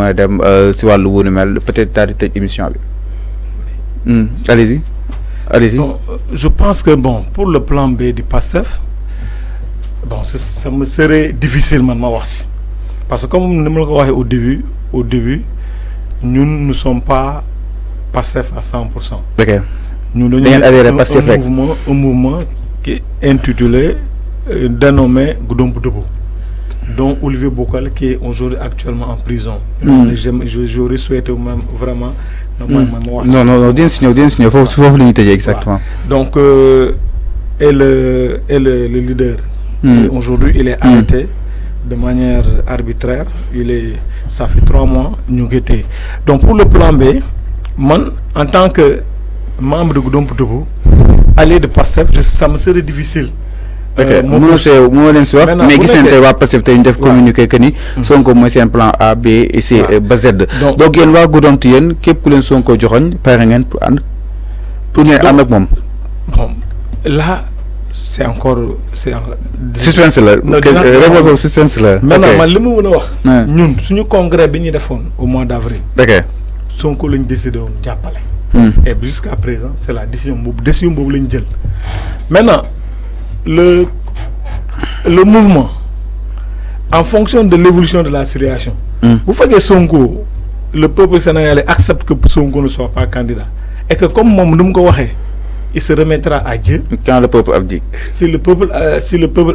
mën a dem si wàllu wu ni mel peut-être daal di tëj émission bi. Allez-y. Allez-y. Bon, je pense que bon pour le plan B du PASTEF bon ça me serait difficile man ma wax si parce que comme ni ma la ko waxee au début ñun ne sommes pas PASTEF à 100%. ok nous avons un mouvement qui est intitulé dénommé Goudomp Debout, dont Olivier Bocal qui est aujourd'hui actuellement en prison. J'aurais souhaité même vraiment. Non, bien signé, faut exactement. Donc, et le leader, aujourd'hui, il est arrêté de manière arbitraire. Ça fait 3 mois, nous guettons. Donc, pour le plan B, moi, en tant que membre de Goudomp Debout, aller de PASTEF, ça me serait difficile. Ok, mais gis nañ tey waa Pastef tey ñu def communiqué que ni Sonko mooy seen plan A B et C ba Z. Donc yéen waa Goudomp yéen képp ku leen Sonko joxoñ pare ngeen pour ànd ànd ak moom. Bon là c'est encore suspense la. réponse suspense la. maintenant man li ma mën a wax. ñun suñu congrès bi ñu defoon au mois d'avril. ok Sonko lañ décidé woon jàppale. Et jusqu'à présent c'est la décision boobu lañ jël. Maintenant le mouvement en fonction de l'évolution de la situation. Vous faites que Sonko, le peuple sénégalais accepte que Sonko ne soit pas candidat et que comme mon il se remettra à Dieu. Quand le peuple abdique. Si le peuple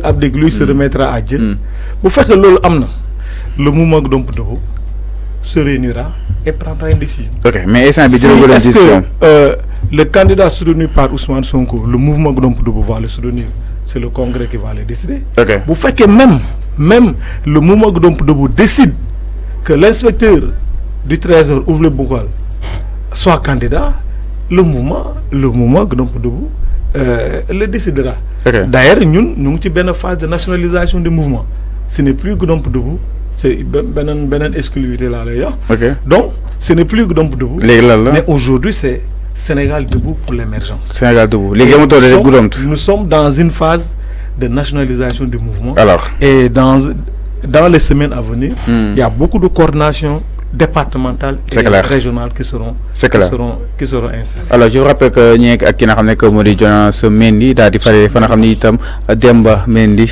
abdique, lui se remettra à Dieu. Vous faites que le mouvement Goudomp Debout se réunira et prendra une décision. Ok, mais est-ce que le candidat soutenu par Ousmane Sonko, le mouvement Goudomp Debout va le soutenir? C'est le Congrès qui va le décider. Okay. Vous faites que même le mouvement Goudomp Debout décide que l'inspecteur du Trésor Olivier Bocal soit candidat, le mouvement Goudomp Debout le décidera. Okay. D'ailleurs, nous sommes dans une phase de nationalisation du mouvement. Ce n'est plus Goudomp Debout, c'est une exclusivité là. Okay. Donc, ce n'est plus Goudomp Debout, mais aujourd'hui c'est Sénégal debout pour l'émergence. Sénégal debout. Nous sommes dans une phase de nationalisation du mouvement. Alors. Et dans les semaines à venir, il y a beaucoup de coordinations départementales et régionales qui seront installées. Alors je vous rappelle que nous avons ki nga xam ne que moo di Jonas Mendy daal di fare fa nga xam ne itam Demba Mendy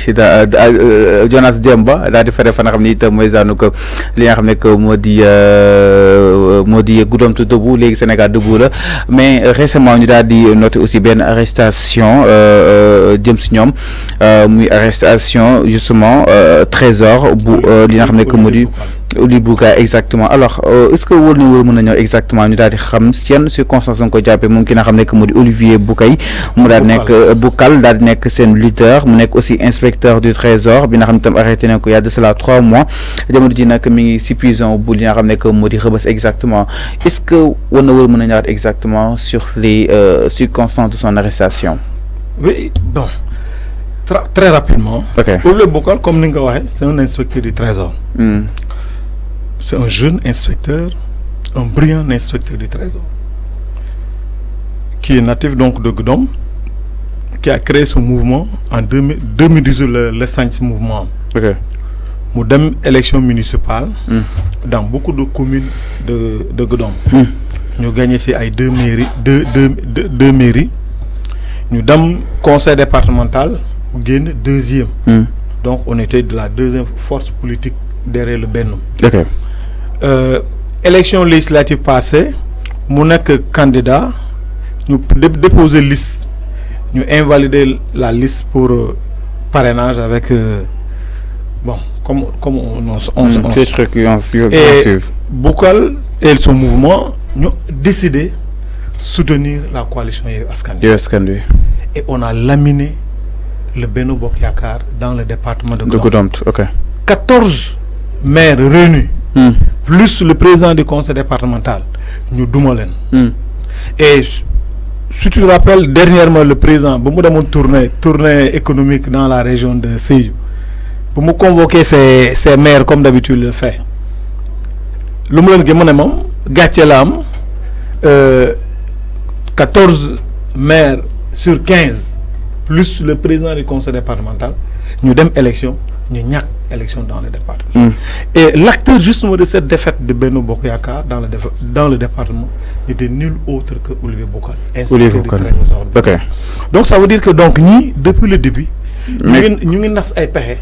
Jonas Demba daal di fare fa nga xam ne itam mooy zaanu que li nga xam ne que moo di Goudomp Debout léegi Sénégal debout la mais récemment ñu daal di noté aussi benn arrestation jëm si ñoom muy arrestation justement trésor bu li nga xam ne que moo di Olivier Bocal exactement. Alors est-ce que wóor na mën na ñëw exactement ñu daal di xam yenn circonstances nga ko jàppee moom ki nga xam ne que moo di Olivier Bocal mu daal di nekk Bocal daal di nekk seen leader mu nekk aussi inspecteur du trésor bi nga xam ne tam arrêté nañ ko il y a de cela 3 mois jamono ji nag mi ngi si prison bu li nga xam ne que moo di Rebeuss exactement. Est-ce que war na mën a ñëwaat exactement sur les circonstances de son arrestation? Oui, bon très rapidement. Ok. Olivier Bocal comme ni nga ko waxee c'est un inspecteur du trésor. C'est un jeune inspecteur, un brillant inspecteur du Trésor, qui est natif donc de Goudomp, qui a créé ce mouvement en 2018, le Sanch mouvement. Okay. Nous avons une élection municipale dans beaucoup de communes de Goudomp. Nous avons gagné deux mairies. Nous avons un conseil départemental, nous avons gagné deuxième. Donc on était de la deuxième force politique derrière le Benno. Okay. Élection législative passée, mon candidat, nous déposer liste, nous invalider la liste pour parrainage avec bon comme on c'est très et Bocal et son mouvement nous décidé soutenir la coalition Askan Wi. Et on a laminé le Benno Bokk Yakaar dans le département de Goudomp. Okay. 14 maires réunis, plus le président du conseil départemental, nous doumalen. Et si tu te rappelles, dernièrement, le président, pour moi, tournée économique dans la région de Sédhiou, pour me convoquer ces maires comme d'habitude le fait. Le moulin Gatielam, 14 maires sur 15, plus le président du conseil départemental, nous avons élection, nous avons élection dans le département. Et l'acteur justement de cette défaite de Benno Bokk Yakaar dans le département n'était nul autre que Olivier Bokal. Okay. Donc ça veut dire que donc ni depuis le début, ñu ngi nas ay pexe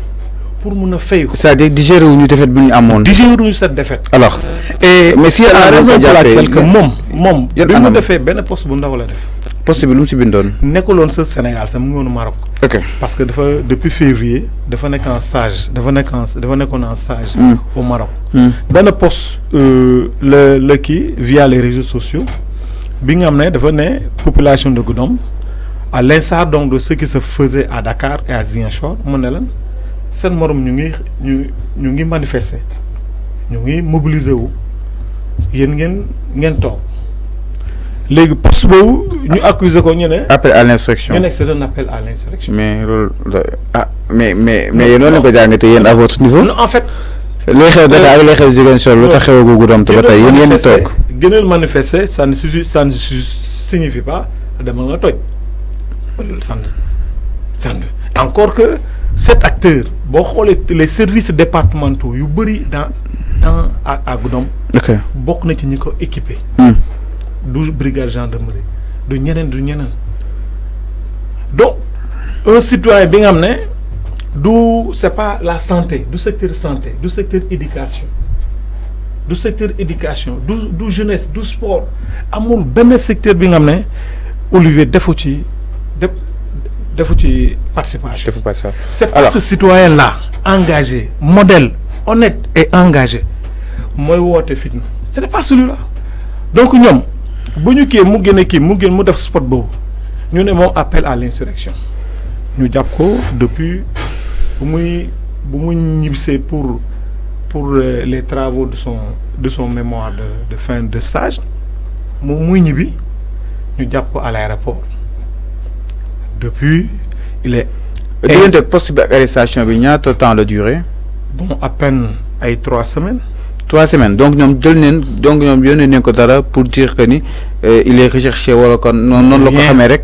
pour mun a fayu. C'est-à-dire digérer wu ñu défaite bi ñu amoon. Digérer wu ñu cette défaite. Alors. Mais si la raison pour laquelle que moom bi mu defee benn poste bu ndaw la def. Poste bi lu mu si bindoon. nekkuloon sa Sénégal sa mu ngi woon Maroc. Ok. Parce que depuis février dafa nekk en stage dafa nekkoon en stage. Au Maroc. benn poste le kii via les réseaux sociaux bi nga xam ne dafa ne population de Goudomp à l'instar donc de ce qui se faisait à Dakar et à Ziguinchor mu ne lan seen morom ñu ngi manifester ñu ngi mobiliser wu yéen ngeen toog léegi poste boobu ñu accuser ko ñu ne. appel à l'insurrection ñu ne c'est un appel à l'insurrection. mais loolu mais yéen noonu la ko jàngatee yéen à votre niveau. non en fait. looy xew Dakar looy xew Ziguinchor lu tax xewagul Goudomp te ba tey yéen toog. gënal manifester ça ne signifie pas demal nga toj encore que cet acteur boo xoolee les services départementaux yu bëri à Goudomp. ok bokk na ci ñi ko équipé. du brigade gendarmerie du ñeneen donc un citoyen bi nga xam ne c'est pas la santé du secteur santé du secteur éducation du jeunesse du sport amul benn secteur bi nga xam ne Olivier defu ci participation. C'est pas ce citoyen là engagé modèle honnête et engagé mooy woote fitna ce n'est pas celui-là donc ñoom bu ñu kii mu def spot boobu ñu ne moom appel à l'insurrection ñu jàpp ko depuis bu muy ñibbisee pour les travaux de son mémoire de fin de stage muy ñibbi ñu jàpp ko à l'aéroport depuis il est. diggante poste bi ak arrestation bi ñaata temps la durée. bon à peine ay 3 semaines. 3 semaines donc ñoom yónnee nañ ko dara pour dire que ni il est recherché wala kon noonu la ko xamee rek.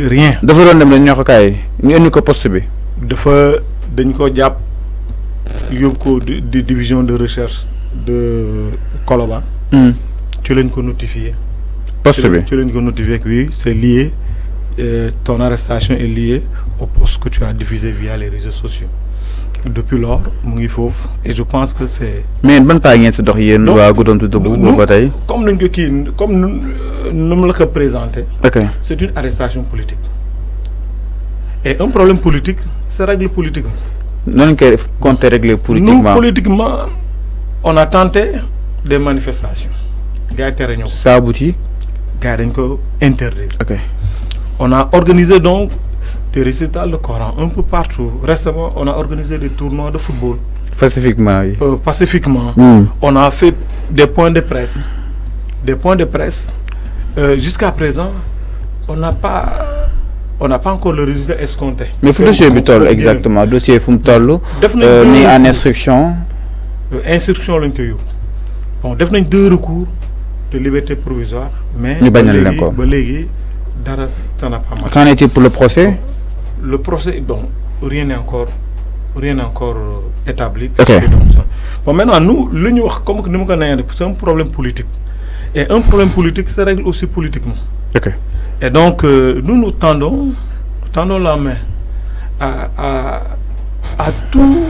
rien dafa doon dem dañ ñoo ko kaay ñu indi ko poste bi. dañ ko jàpp yóbbu ko di division de recherche de Colobane. ci lañ ko notifié. poste bi ci lañ ko notifié que oui c'est lié ton arrestation est liée au poste que tu as diffusé via les réseaux sociaux. Depuis lors mu ngi foofu et je pense que c'est. mais ban paa ngeen si dox yéen. waa Goudomp tudd boobu ba tey. comme nañ ko comme nu mu la ko présenté. ok c'est une arrestation politique. et un problème politique se règle politiquement. noonu koy compter régler politiquement. nous politiquement on a tenté des manifestations. gars yi tere ñëw. ça aboutit. gars yi dañ ko interdire. ok on a organisé donc des récitals de Coran un peu partout. Récemment, on a organisé des tournois de football. Pacifiquement, oui. Pacifiquement. On a fait des points de presse. Jusqu'à présent, on n'a pas encore le résultat escompté. Mais pour le dossier Bitol, exactement. Dossier Fumtolo, ni en instruction. Instruction, bon, définitivement 2 recours de liberté provisoire, mais ça n'a pas marché. Qu'en est-il pour le procès? Le procès, bon, rien n'est encore établi. Okay. Bon, maintenant, nous, comme nous c'est un problème politique. Et un problème politique se règle aussi politiquement. Okay. Et donc, nous tendons la main à tout.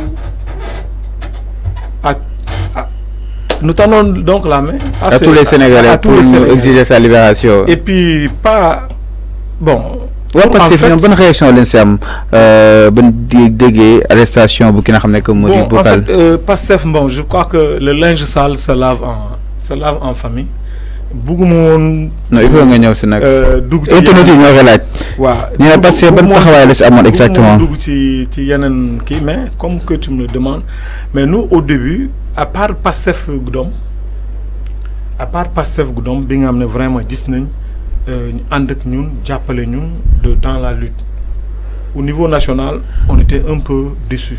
Nous tendons donc la main à tous les Sénégalais pour exiger sa libération. Et puis, pas. Bon. Parce que bonne réaction l'INSEAM, arrestation Burkina Faso comme Modi Bokal. En fait, Pastef, bon, je crois que le linge sale se lave en famille. Non, il faut gagner au Sénégal. Autonotique, nous relate. Il n'y a pas si bonne travail exactement. Mais comme que tu me le demandes, mais nous au début, à part Pastef Goudomp, Bingam ne vraiment Disney. Dans la lutte au niveau national on était un peu déçus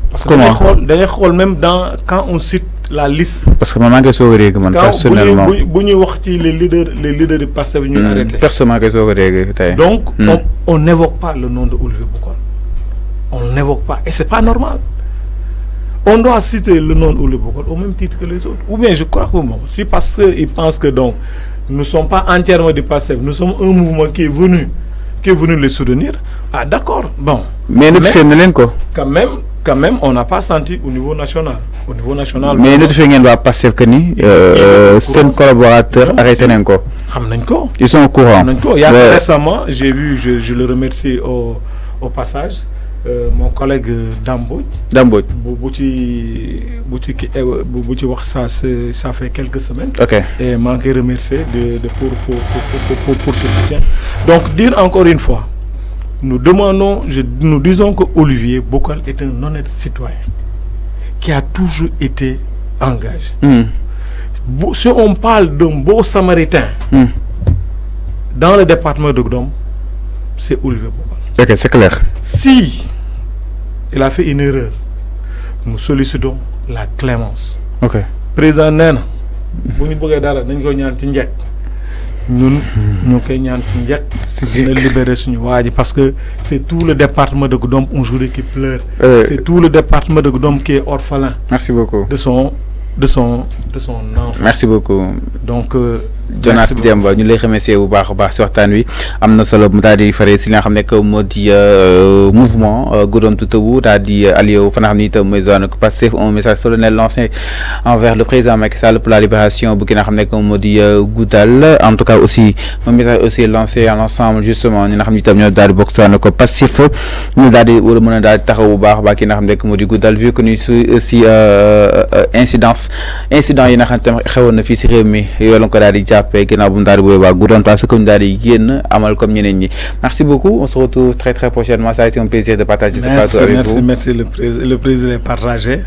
parce que d'ailleurs même quand on cite la liste parce que maman personnellement les leaders de Pastef ñu arrêté donc on n'évoque pas le nom de Olivier Bokal on n'évoque pas et c'est pas normal on doit citer le nom Ouli Bokol au même titre que les autres. Ou bien je crois que bon, si parce qu'ils pensent que donc nous ne sommes pas entièrement du passé, nous sommes un mouvement qui est venu les soutenir. Ah d'accord, bon. Mais nous faisons quoi? Quand même, on n'a pas senti au niveau national. Au niveau national. Mais nous faisons pas passer que ni ces collaborateurs arrêtent n'enko. Ils sont au courant. Il y a récemment, j'ai vu, je le remercie au passage. Mon collègue Damboj, ça fait quelques semaines. Okay. Et manqué remercier pour ce soutien. Donc dire encore une fois, nous disons que Olivier Bokal est un honnête citoyen qui a toujours été engagé. Si on parle d'un beau samaritain dans le département de Gdom, c'est Olivier Bokal. Ok, c'est clair. Si il a fait une erreur, nous sollicitons la clémence. Ok. Président Nena, nous libérer parce que c'est tout le département de Gdom aujourd'hui qui pleure. C'est tout le département de Gdom qui est orphelin. Merci beaucoup. De son enfant. Merci beaucoup. Donc Jonas Demba ñu lay remercier bu baax ci waxtaan wi amna solo mu daal di faré ci li nga xamné que modi mouvement Goudomp Toubou daal di allié fa nga xamni itam mooy zone Pastef un message solennel lancé envers le président Macky Sall pour la libération bu ki nga xamné que modi Goudal. En tout cas aussi un message aussi lancé à l'ensemble justement ñi nga xamni itam ñoo daal di bokk zone ko Pastef ñu daal di wara mëna daal di taxaw bu baax ba ki nga xamné que modi Goudal vu que ñu ci incident yi nga xam tam xewoon na fi ci réew mi yoo la ko daal di merci beaucoup, on se retrouve très très prochainement. Ça a été un plaisir de partager ce plateau avec vous. Merci, le plaisir est partagé.